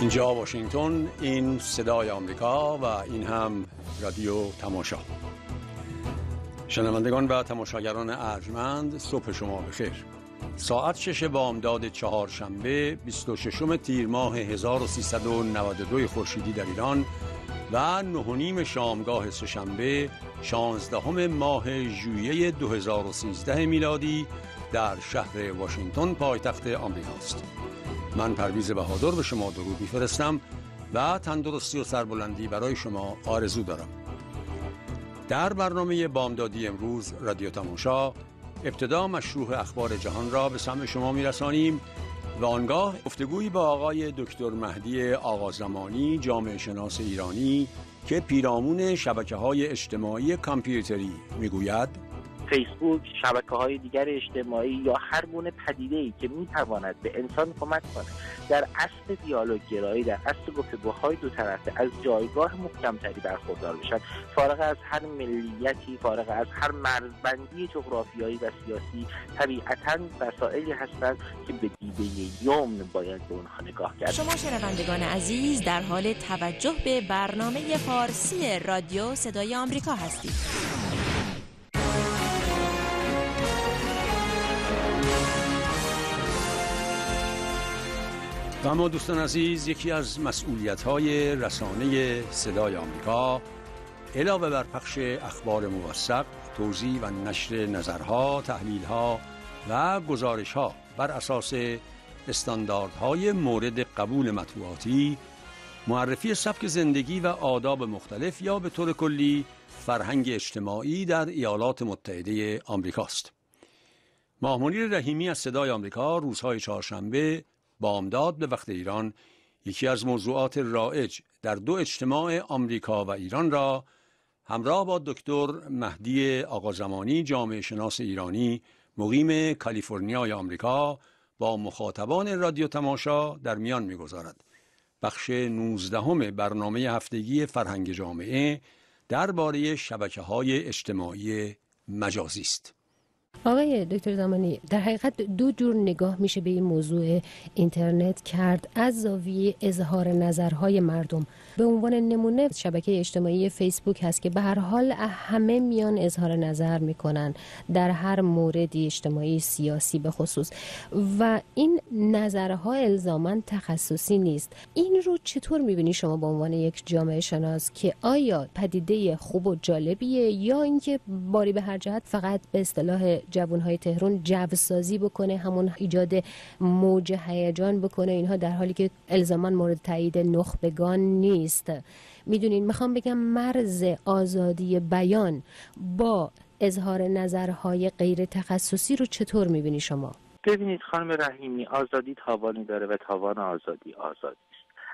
اینجا واشنگتن، این صدای آمریکا و این هم رادیو تماشا. شنوندگان و تماشاگران ارجمند، صبح شما بخیر. ساعت 6 بامداد چهارشنبه 26 تیر ماه 1392 خورشیدی در ایران و 9:30 شامگاه سه‌شنبه 16 ماه ژوئیه 2013 میلادی در شهر واشنگتن پایتخت آمریکاست. من پرویز بهادر به شما درود می‌فرستم و تندرستی و سربلندی برای شما آرزو دارم. در برنامه بامدادی امروز رادیو تماشا ابتدا مشروح اخبار جهان را به سمع شما میرسانیم و آنگاه گفتگویی با آقای دکتر مهدی آقازمانی، جامعه شناس ایرانی که پیرامون شبکه‌های اجتماعی کامپیوتری میگوید فیسبوک، شبکه‌های دیگر اجتماعی یا هر گونه پدیده‌ای که می‌تواند به انسان کمک کنه در اصل دیالوگ گرایی، در اصل گفتگوهای دو طرفه از جایگاه محکم‌تری برخوردار بشن، فارغ از هر ملیتی، فارغ از هر مرزبندی جغرافیایی و سیاسی، طبیعتاً وسایلی هستند که به دیده یمن باید به اونها نگاه کرد. شما شنوندگان عزیز در حال توجه به برنامه فارسی رادیو صدای آمریکا هستید. و اما دوستان عزیز، یکی از مسئولیت‌های رسانه صدای آمریکا علاوه بر پخش اخبار موثق، توزیع و نشر نظرها، تحلیل‌ها و گزارش‌ها بر اساس استانداردهای مورد قبول مطبوعاتی، معرفی سبک زندگی و آداب مختلف یا به طور کلی فرهنگ اجتماعی در ایالات متحده آمریکاست. ماه منیر رحیمی از صدای آمریکا روزهای چهارشنبه بامداد به وقت ایران یکی از موضوعات رایج در دو اجتماع آمریکا و ایران را همراه با دکتر مهدی آقازمانی، جامعه شناس ایرانی مقیم کالیفرنیای آمریکا، با مخاطبان رادیو تماشا در میان می‌گذارد. بخش 19 برنامه هفتگی فرهنگ جامعه درباره شبکه‌های اجتماعی مجازی است. آقای دکتر زمانی، در حقیقت دو جور نگاه میشه به این موضوع اینترنت کرد. از زاویه اظهار نظرهای مردم، به عنوان نمونه شبکه اجتماعی فیسبوک هست که به هر حال همه میان اظهار نظر میکنن در هر موردی اجتماعی، سیاسی به خصوص، و این نظرها الزاماً تخصصی نیست. این رو چطور میبینی شما به عنوان یک جامعه شناس که آیا پدیده خوب و جالبیه یا اینکه باری به هر جهت فقط به اصطلاح جوانهای تهران جوسازی بکنه، همون ایجاد موج هیجان بکنه، اینها در حالی که الزاما مورد تایید نخبگان نیست؟ میدونین میخوام بگم مرز آزادی بیان با اظهار نظرهای غیر تخصصی رو چطور میبینی شما؟ ببینید خانم رحیمی، آزادی تاوانی داره و تاوان آزادی آزادی.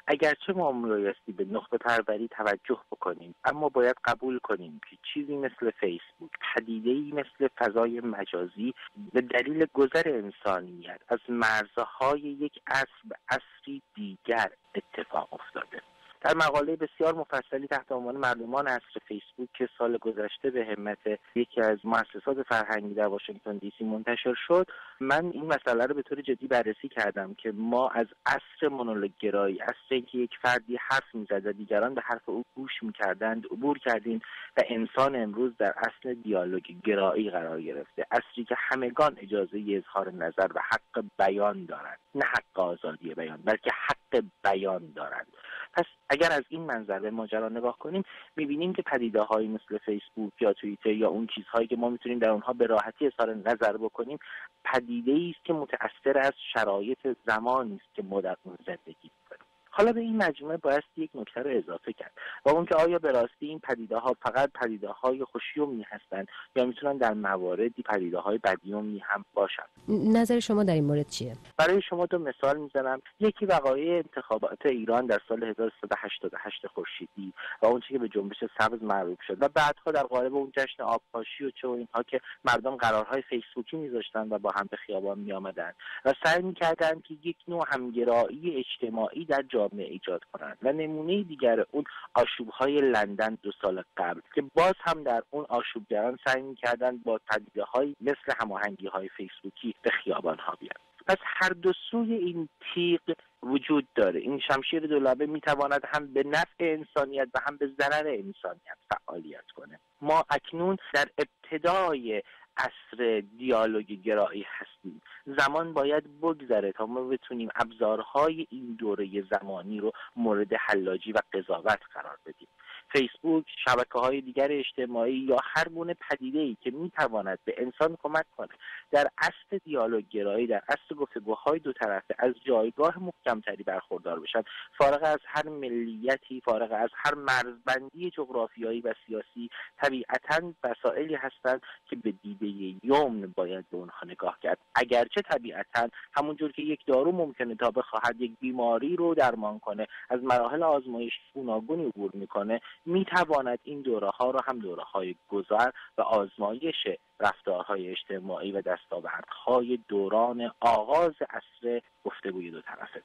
اگرچه ما بایستی به نخبه پروری توجه بکنیم، اما باید قبول کنیم که چیزی مثل فیسبوک، پدیده‌ای مثل فضای مجازی، به دلیل گذر انسانیت از مرزهای یک عصر به عصری دیگر اتفاق افتاده. در مقاله بسیار مفصلی تحت عنوان مردمان عصر فیسبوک که سال گذشته به همت یکی از مؤسسات فرهنگی در واشنگتن دی سی منتشر شد، من این مسئله رو به طور جدی بررسی کردم که ما از عصر مونولوگ گرایی، عصری که یک فردی حرف میزد و دیگران به حرف او گوش میکردند، عبور کردیم و انسان امروز در اصل دیالوگ گرایی قرار گرفته. عصری که همگان اجازه اظهار نظر و حق بیان دارند، نه حق آزادی بیان بلکه حق بیان دارند. پس اگر از این منظر به ماجرا نگاه کنیم، می‌بینیم که پدیده‌هایی مثل فیسبوک یا توییتر یا اون چیزهایی که ما می‌تونیم در اونها به راحتی اظهار نظر بکنیم، پدیده‌ای است که متأثر از شرایط زمانی است که ما در اون زندگی می‌کنیم. حالا به این مجموعه باید یک نکته رو اضافه کرد و اون که آیا به راستی این پدیده‌ها فقط پدیده‌های خوشیومی هستند یا میتونن در مواردی پدیده‌های بدیومی هم باشند؟ نظر شما در این مورد چیه؟ برای شما دو مثال میزنم. یکی وقایع انتخابات ایران در سال 1388 خورشیدی و اون چیزی که به جنبش سبز معروف شد و بعدها در قالب اون جشن آبپاشی و چه و اینها که مردم قرارهای فیسبوکی میذاشتن و با هم به خیابان میآمدن و سعی میکردن که یک نوع همگرایی اجتماعی در جامعه ایجاد کنند. و نمونه دیگر اون آشوب‌های لندن 2 سال قبل که باز هم در اون آشوبگران سعی می‌کردند با پدیده‌های مثل هماهنگی‌های فیسبوکی به خیابان‌ها بیان. پس هر دو سوی این تیغ وجود داره. این شمشیر دولبه میتواند هم به نفع انسانیت و هم به ضرر انسانیت فعالیت کنه. ما اکنون در ابتدای عصر دیالوگ گرایی هستیم. زمان باید بگذره تا ما بتونیم ابزارهای این دوره زمانی رو مورد حلاجی و قضاوت قرار بدیم. فیسبوک، شبکه‌های دیگر اجتماعی یا هر گونه پدیده‌ای که می‌تواند به انسان کمک کنه در عصر دیالوگ گرایی، در عصر گفتگوهای دو طرفه از جایگاه محکم‌تری برخوردار بشن، فارغ از هر ملیتی، فارغ از هر مرزبندی جغرافیایی و سیاسی، طبیعتاً مسائلی هستند که به دیده یمن باید به اونها نگاه کرد. اگرچه طبیعتاً همونجور که یک دارو ممکنه تا بخواهد یک بیماری رو درمان کنه از مراحل آزمایش گوناگونی عبور میکنه، میتواند این دوره‌ها رو هم دوره‌های گذر و آزمایش رفتارهای اجتماعی و دستاوردهای دوران آغاز عصر گفتگوی دو طرفه.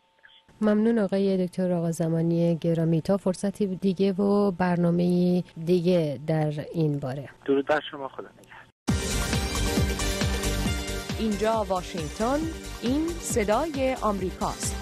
ممنون آقای دکتر آقازمانی گرامی. تا فرصتی دیگه و برنامه دیگه در این باره. درود بر شما، خدا نگهدار. اینجا واشنگتن، این صدای آمریکاست.